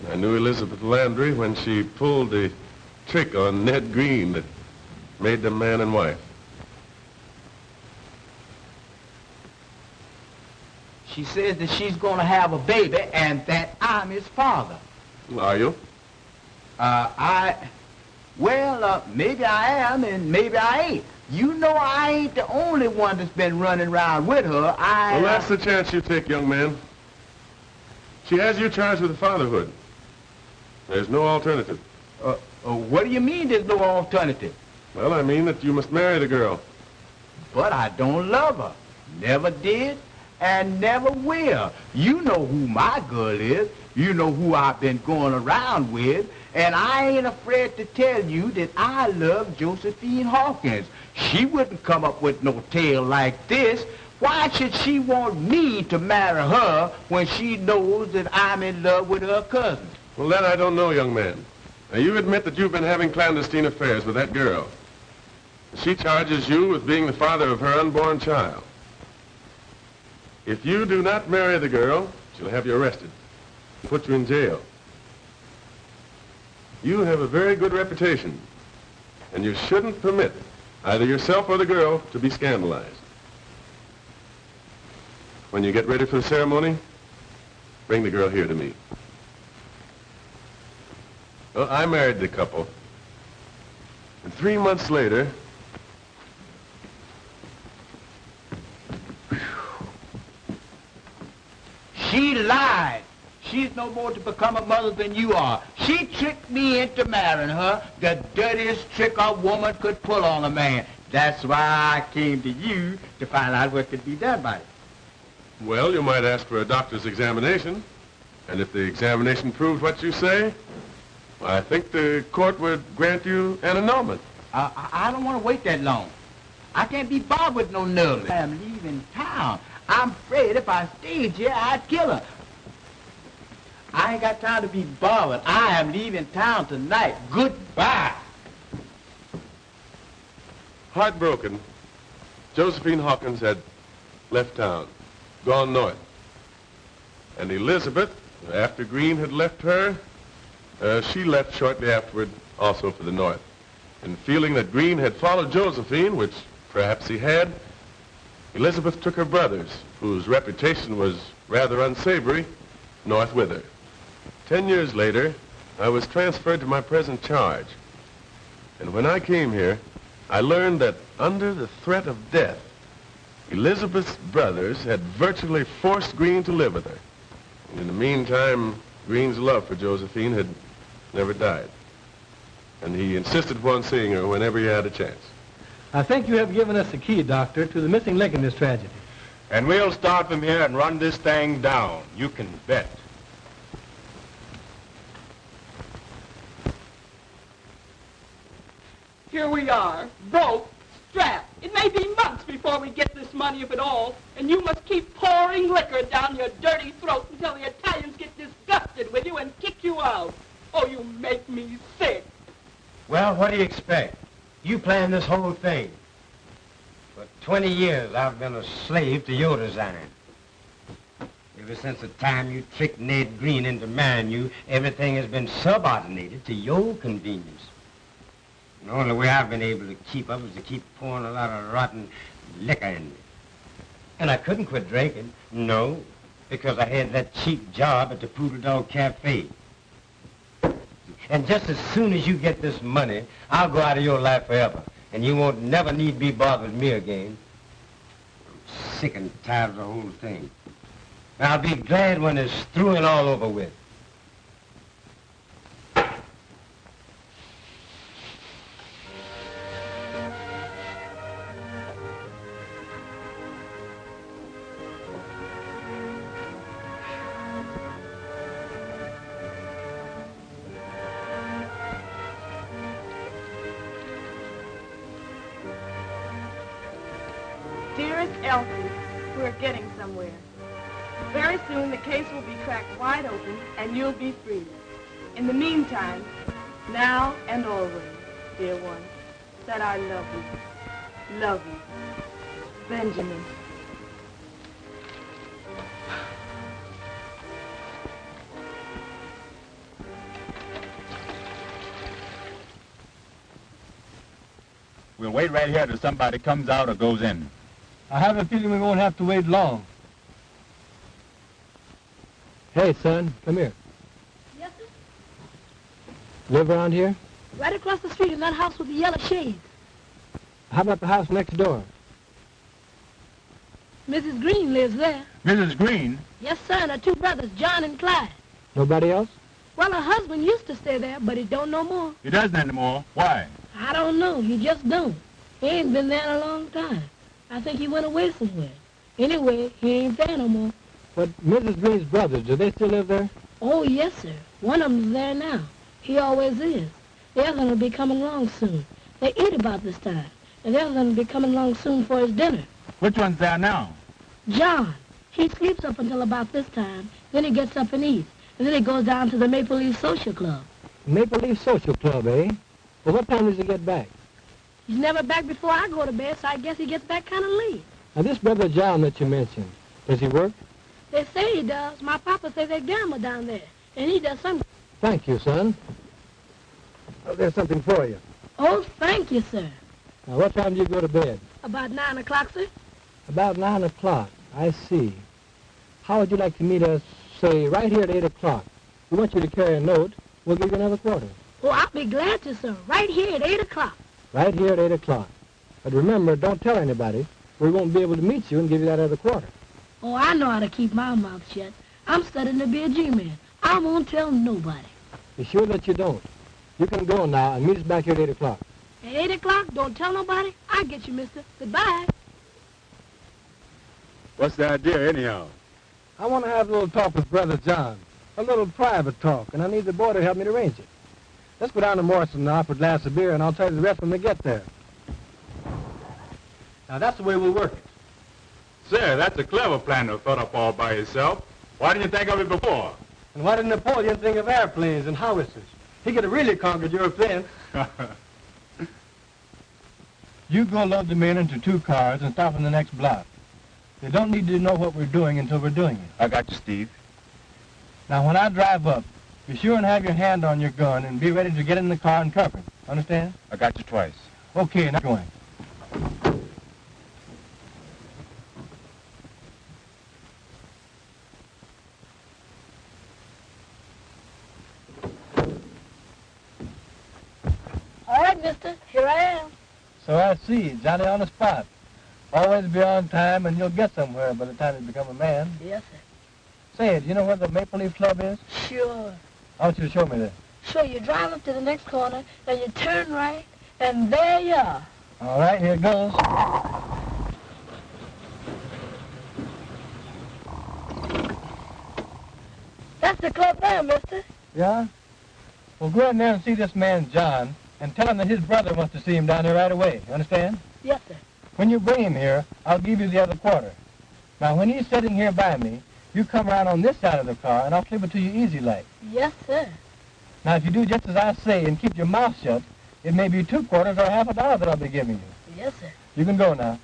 I knew Elizabeth Landry when she pulled the trick on Ned Green that made them man and wife. She says that she's going to have a baby and that I'm his father. Are you? Maybe I am and maybe I ain't. You know I ain't the only one that's been running around with her. Well, that's the chance you take, young man. She has you charged with fatherhood. There's no alternative. What do you mean there's no alternative? Well, I mean that you must marry the girl. But I don't love her. Never did and never will. You know who my girl is. You know who I've been going around with. And I ain't afraid to tell you that I love Josephine Hawkins. She wouldn't come up with no tale like this. Why should she want me to marry her when she knows that I'm in love with her cousin? Well, that I don't know, young man. Now, you admit that you've been having clandestine affairs with that girl. She charges you with being the father of her unborn child. If you do not marry the girl, she'll have you arrested and put you in jail. You have a very good reputation, and you shouldn't permit either yourself or the girl to be scandalized. When you get ready for the ceremony, bring the girl here to me. Well, I married the couple, and 3 months later, she lied. She's no more to become a mother than you are. She tricked me into marrying her, the dirtiest trick a woman could pull on a man. That's why I came to you to find out what could be done by it. well, you might ask for a doctor's examination, and if the examination proves what you say, I think the court would grant you an annulment. I don't want to wait that long. I can't be bothered with no nerves. I'm leaving town. I'm afraid if I stayed here, I'd kill her. I ain't got time to be bothered. I am leaving town tonight. Goodbye. Heartbroken, Josephine Hawkins had left town, gone north. And Elizabeth, after Green had left her, she left shortly afterward also for the north. And feeling that Green had followed Josephine, which perhaps he had, Elizabeth took her brothers, whose reputation was rather unsavory, north with her. 10 years later, I was transferred to my present charge. And when I came here, I learned that under the threat of death, Elizabeth's brothers had virtually forced Green to live with her. And in the meantime, Green's love for Josephine had never died. And he insisted upon seeing her whenever he had a chance. I think you have given us the key, Doctor, to the missing link in this tragedy. And we'll start from here and run this thing down. You can bet. Here we are, broke, strapped. It may be months before we get this money, if at all, and you must keep pouring liquor down your dirty throat until the Italians get disgusted with you and kick you out. Oh, you make me sick. Well, what do you expect? You planned this whole thing. For 20 years, I've been a slave to your design. Ever since the time you tricked Ned Green into marrying you, everything has been subordinated to your convenience. The only way I've been able to keep up is to keep pouring a lot of rotten liquor in me. And I couldn't quit drinking. No, because I had that cheap job at the Poodle Dog Cafe. And just as soon as you get this money, I'll go out of your life forever. And you won't never need be bothered with me again. I'm sick and tired of the whole thing. And I'll be glad when it's through and all over with. Dearest Elsie, we're getting somewhere. Very soon the case will be cracked wide open and you'll be free. In the meantime, now and always, dear one, that I love you. Love you. Benjamin. We'll wait right here till somebody comes out or goes in. I have a feeling we won't have to wait long. Hey, son, come here. Yes, sir? Live around here? Right across the street in that house with the yellow shades. How about the house next door? Mrs. Green lives there. Mrs. Green? Yes, sir, and her two brothers, John and Clyde. Nobody else? Well, her husband used to stay there, but he don't no more. He doesn't anymore. Why? I don't know. He just don't. He ain't been there in a long time. I think he went away somewhere. Anyway, he ain't there no more. But Mrs. Green's brothers, do they still live there? Oh, yes, sir. One of them's there now. He always is. The other one will be coming along soon. They eat about this time. And the other one will be coming along soon for his dinner. Which one's there now? John. He sleeps up until about this time. Then he gets up and eats. And then he goes down to the Maple Leaf Social Club. Maple Leaf Social Club, eh? Well, what time does he get back? He's never back before I go to bed, so I guess he gets back kind of late. Now, this brother John that you mentioned, does he work? They say he does. My papa says they gamble down there. And he does something. Thank you, son. Oh, there's something for you. Oh, thank you, sir. Now, what time do you go to bed? About 9 o'clock, sir. About 9 o'clock. I see. How would you like to meet us, say, right here at 8 o'clock? We want you to carry a note. We'll give you another quarter. Oh, I'll be glad to, sir. Right here at 8 o'clock. Right here at 8 o'clock. But remember, don't tell anybody. We won't be able to meet you and give you that other quarter. Oh, I know how to keep my mouth shut. I'm studying to be a G-man. I won't tell nobody. Be sure that you don't. You can go now and meet us back here at 8 o'clock. At 8 o'clock, don't tell nobody. I'll get you, mister. Goodbye. What's the idea, anyhow? I want to have a little talk with Brother John. A little private talk, and I need the boy to help me to arrange it. Let's go down to Morrison now for a glass of beer, and I'll tell you the rest when we get there. Now, that's the way we'll work it. Sir, that's a clever plan to thought up all by yourself. Why didn't you think of it before? And why didn't Napoleon think of airplanes and howitzers? He could have really conquered Europe then. You go load the men into 2 cars and stop in the next block. They don't need to know what we're doing until we're doing it. I got you, Steve. Now, when I drive up, be sure and have your hand on your gun and be ready to get in the car and cover it. Understand? I got you twice. Okay, now going. All right, mister. Here I am. So I see. Johnny on the spot. Always be on time and you'll get somewhere by the time you become a man. Yes, sir. Say, do you know where the Maple Leaf Club is? Sure. I want you to show me that. So you drive up to the next corner, and you turn right, and there you are. All right, here it goes. That's the club there, mister. Yeah? Well, go in there and see this man, John, and tell him that his brother wants to see him down there right away. You understand? Yes, sir. When you bring him here, I'll give you the other quarter. Now, when he's sitting here by me, you come around on this side of the car, and I'll slip it to you easy like. Yes, sir. Now, if you do just as I say and keep your mouth shut, it may be 2 quarters or half a dollar that I'll be giving you. Yes, sir. You can go now.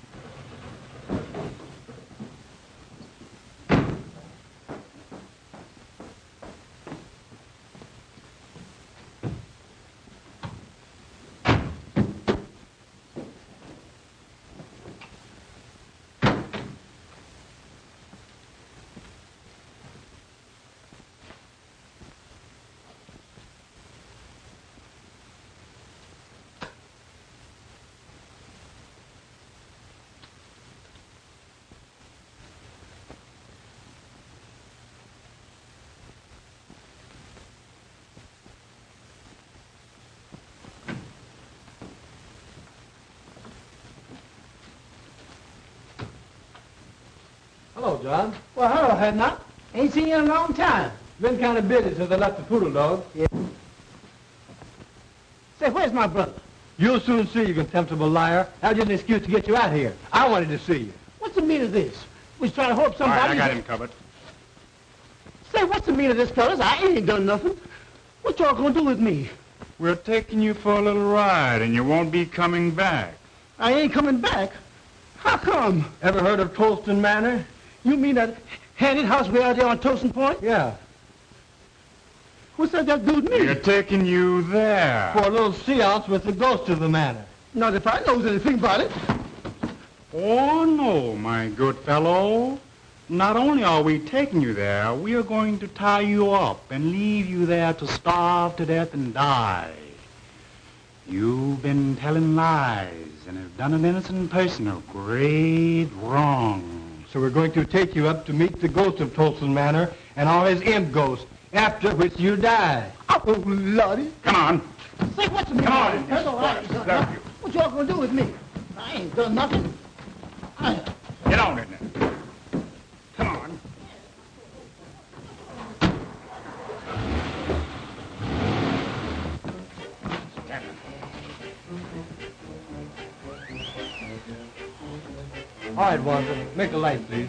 Hello, John. Well, hello, Hadnott. Ain't seen you in a long time. Been kind of busy since I left the poodle dog. Yeah. Say, where's my brother? You'll soon see, you contemptible liar. That was just an excuse to get you out here. I wanted to see you. What's the meaning of this? We was trying to hope All somebody... right, I got him covered. Say, what's the meaning of this, fellas? I ain't done nothing. What y'all gonna do with me? We're taking you for a little ride, and you won't be coming back. I ain't coming back. How come? Ever heard of Thompson Manor? You mean that handy house way out there on Thompson Point? Yeah. What's that got to do with me? We're taking you there. For a little seance with the ghost of the manor. Not if I knows anything about it. Oh, no, my good fellow. Not only are we taking you there, we are going to tie you up and leave you there to starve to death and die. You've been telling lies and have done an innocent person a great wrong. So we're going to take you up to meet the ghost of Thompson Manor and all his imp ghosts, after which you die. Oh, Lordy. Come on. Say, what's the meaning? Come on. That's all right. What y'all gonna do with me? I ain't done nothing. Get on it now. Come on. All right, Wanzer, make a light, please.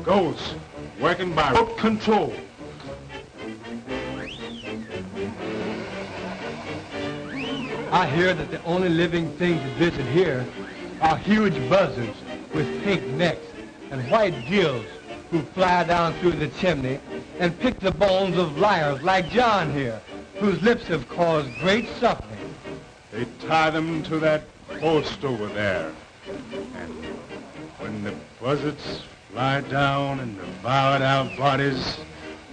Ghosts, working by remote control. I hear that the only living things to visit here are huge buzzards with pink necks and white gills who fly down through the chimney and pick the bones of liars like John here, whose lips have caused great suffering. They tie them to that post over there. And when the buzzards fly down and devour our bodies,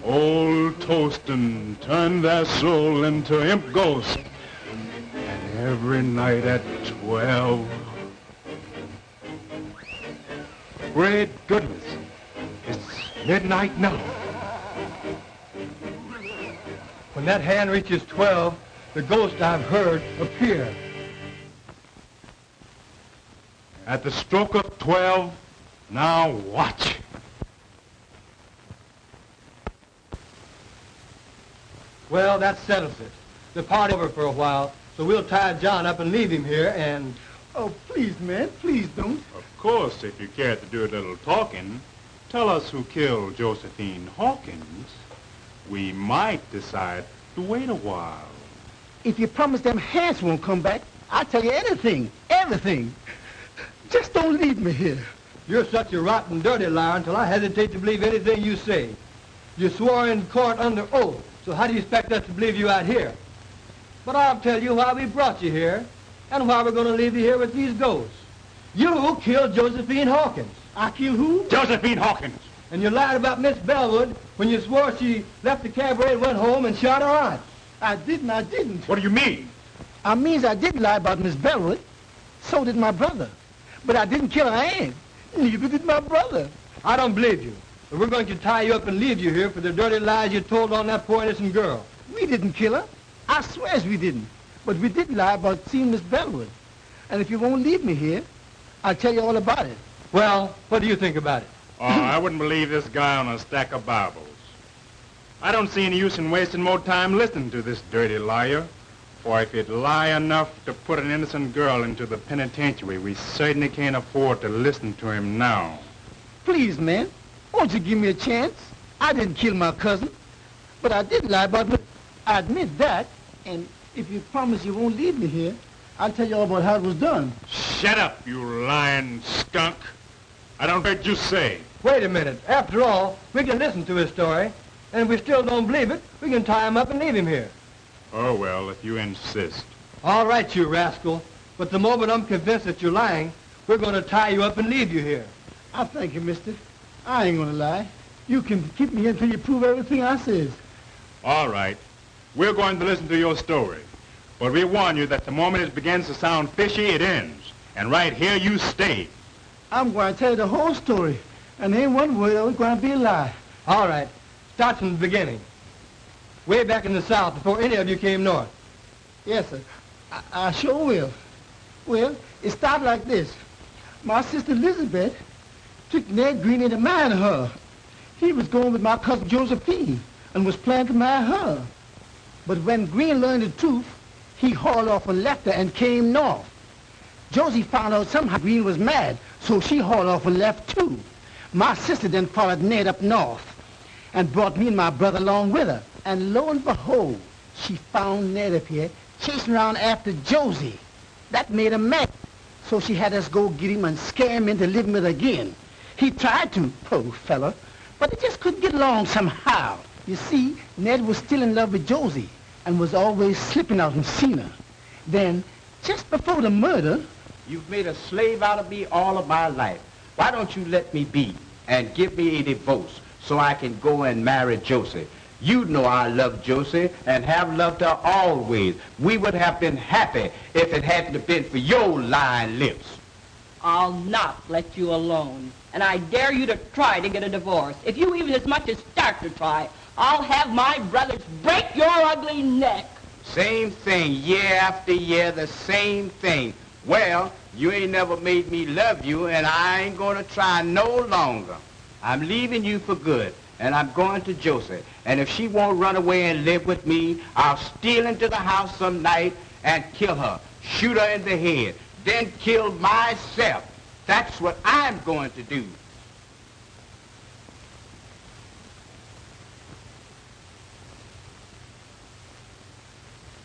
old Thompson turned their soul into imp ghosts. And every night at 12... Great goodness, it's midnight now. When that hand reaches 12, the ghost I've heard appear. At the stroke of 12, now watch. Well, that settles it. The party's over for a while, so we'll tie John up and leave him here and... Oh, please, man, please don't. Of course, if you care to do a little talking, tell us who killed Josephine Hawkins. We might decide to wait a while. If you promise them hands won't come back, I'll tell you anything, everything. Just don't leave me here. You're such a rotten, dirty liar until I hesitate to believe anything you say. You swore in court under oath, so how do you expect us to believe you out here? But I'll tell you why we brought you here, and why we're going to leave you here with these ghosts. You killed Josephine Hawkins. I killed who? Josephine Hawkins. And you lied about Miss Bellwood when you swore she left the cabaret and went home and shot her aunt. I didn't. What do you mean? I means I did lie about Miss Bellwood. So did my brother. But I didn't kill her aunt. Neither did my brother. I don't believe you. But we're going to tie you up and leave you here for the dirty lies you told on that poor innocent girl. We didn't kill her. I swears we didn't. But we did lie about seeing Miss Bellwood. And if you won't leave me here, I'll tell you all about it. Well, what do you think about it? Oh, I wouldn't believe this guy on a stack of Bibles. I don't see any use in wasting more time listening to this dirty liar. For if he'd lie enough to put an innocent girl into the penitentiary, we certainly can't afford to listen to him now. Please, man, won't you give me a chance? I didn't kill my cousin, but I did lie about it. I admit that, and if you promise you won't leave me here, I'll tell you all about how it was done. Shut up, you lying skunk. I don't heard you say. Wait a minute. After all, we can listen to his story, and if we still don't believe it, we can tie him up and leave him here. Oh, well, if you insist. All right, you rascal. But the moment I'm convinced that you're lying, we're going to tie you up and leave you here. I thank you, mister. I ain't gonna lie. You can keep me here until you prove everything I says. All right. We're going to listen to your story. But we warn you that the moment it begins to sound fishy, it ends. And right here you stay. I'm going to tell you the whole story. And ain't one word of it going to be a lie. All right. Start from the beginning. Way back in the South, before any of you came north. Yes, sir. I sure will. Well, it started like this. My sister Elizabeth took Ned Green into marrying her. He was going with my cousin Josephine and was planning to marry her. But when Green learned the truth, he hauled off and left her and came north. Josie found out somehow Green was mad, so she hauled off and left too. My sister then followed Ned up north and brought me and my brother along with her. And lo and behold, she found Ned up here chasing around after Josie. That made her mad. So she had us go get him and scare him into living with her again. He tried to, poor fella, but he just couldn't get along somehow. You see, Ned was still in love with Josie and was always slipping out and seeing her. Then, just before the murder... You've made a slave out of me all of my life. Why don't you let me be and give me a divorce so I can go and marry Josie? You know I love Josie and have loved her always. We would have been happy if it hadn't been for your lying lips. I'll not let you alone. And I dare you to try to get a divorce. If you even as much as start to try, I'll have my brothers break your ugly neck. Same thing, year after year, the same thing. Well, you ain't never made me love you, and I ain't gonna try no longer. I'm leaving you for good, and I'm going to Josie. And if she won't run away and live with me, I'll steal into the house some night and kill her, shoot her in the head, then kill myself. That's what I'm going to do.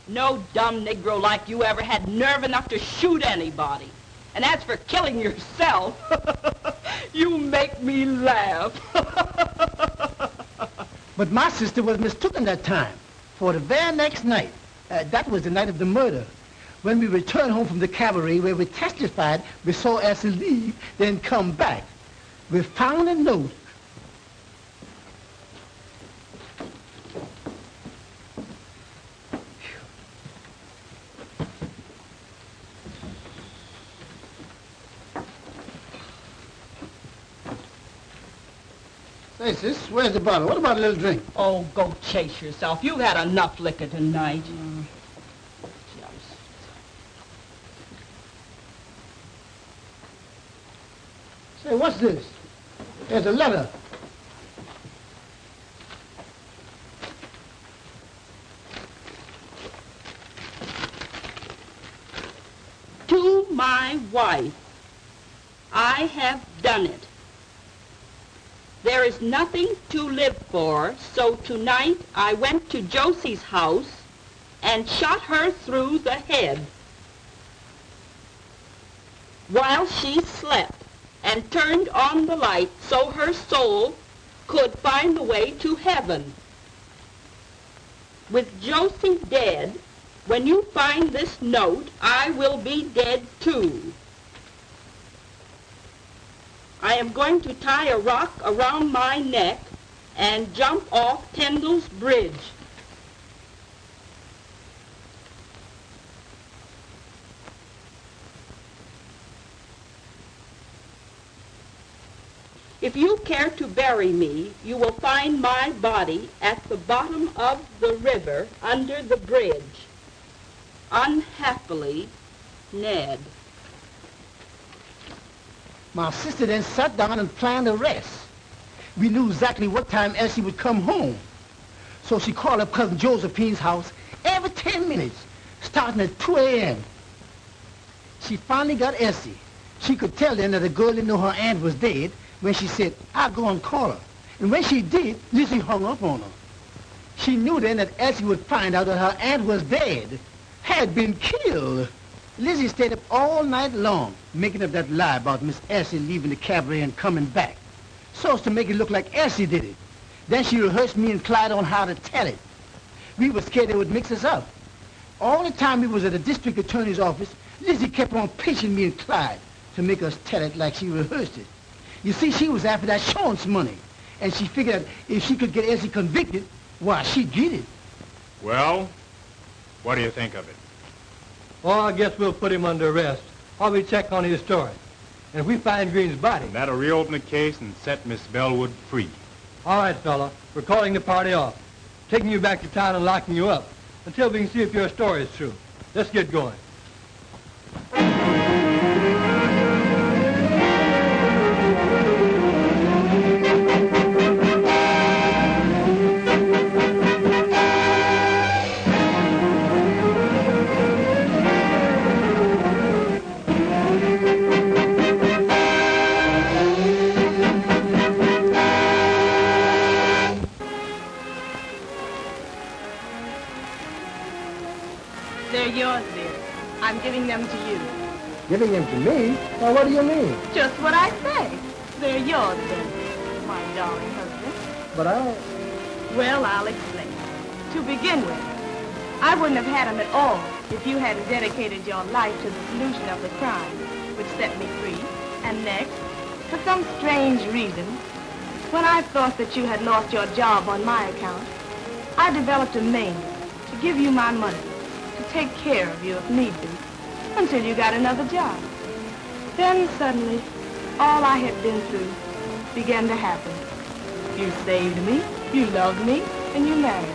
No dumb Negro like you ever had nerve enough to shoot anybody. And as for killing yourself, you make me laugh. But my sister was mistaken that time. For the very next night, that was the night of the murder, when we returned home from the cabaret where we testified we saw Elsie leave, then come back. We found a note. Say, sis, where's the bottle? What about a little drink? Oh, go chase yourself. You've had enough liquor tonight. Say, what's this? There's a letter. To my wife, I have done it. There is nothing to live for, so tonight I went to Josie's house and shot her through the head while she slept and turned on the light so her soul could find the way to heaven. With Josie dead, when you find this note, I will be dead too. I am going to tie a rock around my neck and jump off Tyndall's Bridge. If you care to bury me, you will find my body at the bottom of the river under the bridge. Unhappily, Ned. My sister then sat down and planned the rest. We knew exactly what time Elsie would come home. So she called up Cousin Josephine's house every 10 minutes, starting at 2 a.m. She finally got Elsie. She could tell then that the girl didn't know her aunt was dead when she said, I'll go and call her. And when she did, Lizzie hung up on her. She knew then that Elsie would find out that her aunt was dead, had been killed. Lizzie stayed up all night long, making up that lie about Miss Elsie leaving the cabaret and coming back, so as to make it look like Elsie did it. Then she rehearsed me and Clyde on how to tell it. We were scared they would mix us up. All the time we was at the district attorney's office, Lizzie kept on pinching me and Clyde to make us tell it like she rehearsed it. You see, she was after that insurance money, and she figured that if she could get Elsie convicted, why, she'd get it. Well, what do you think of it? Well, I guess we'll put him under arrest while we check on his story. And if we find Green's body... That'll reopen the case and set Miss Bellwood free. All right, fella. We're calling the party off, taking you back to town and locking you up until we can see if your story is true. Let's get going. They're yours, dear. I'm giving them to you. Giving them to me? Now, what do you mean? Just what I say. They're yours, then, my darling husband. But Well, I'll explain. To begin with, I wouldn't have had them at all if you hadn't dedicated your life to the solution of the crime, which set me free. And next, for some strange reason, when I thought that you had lost your job on my account, I developed a mania to give you my money, to take care of you if need be, until you got another job. Then suddenly, all I had been through began to happen. You saved me, you loved me, and you married me.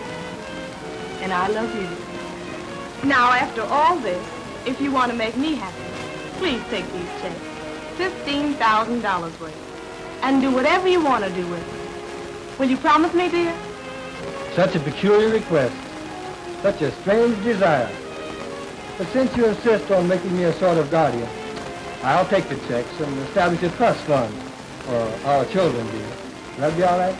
And I love you. Now, after all this, if you want to make me happy, please take these checks, $15,000 worth, and do whatever you want to do with it. Will you promise me, dear? Such a peculiar request. Such a strange desire. But since you insist on making me a sort of guardian, I'll take the checks and establish a trust fund for our children, dear. That'll be all right?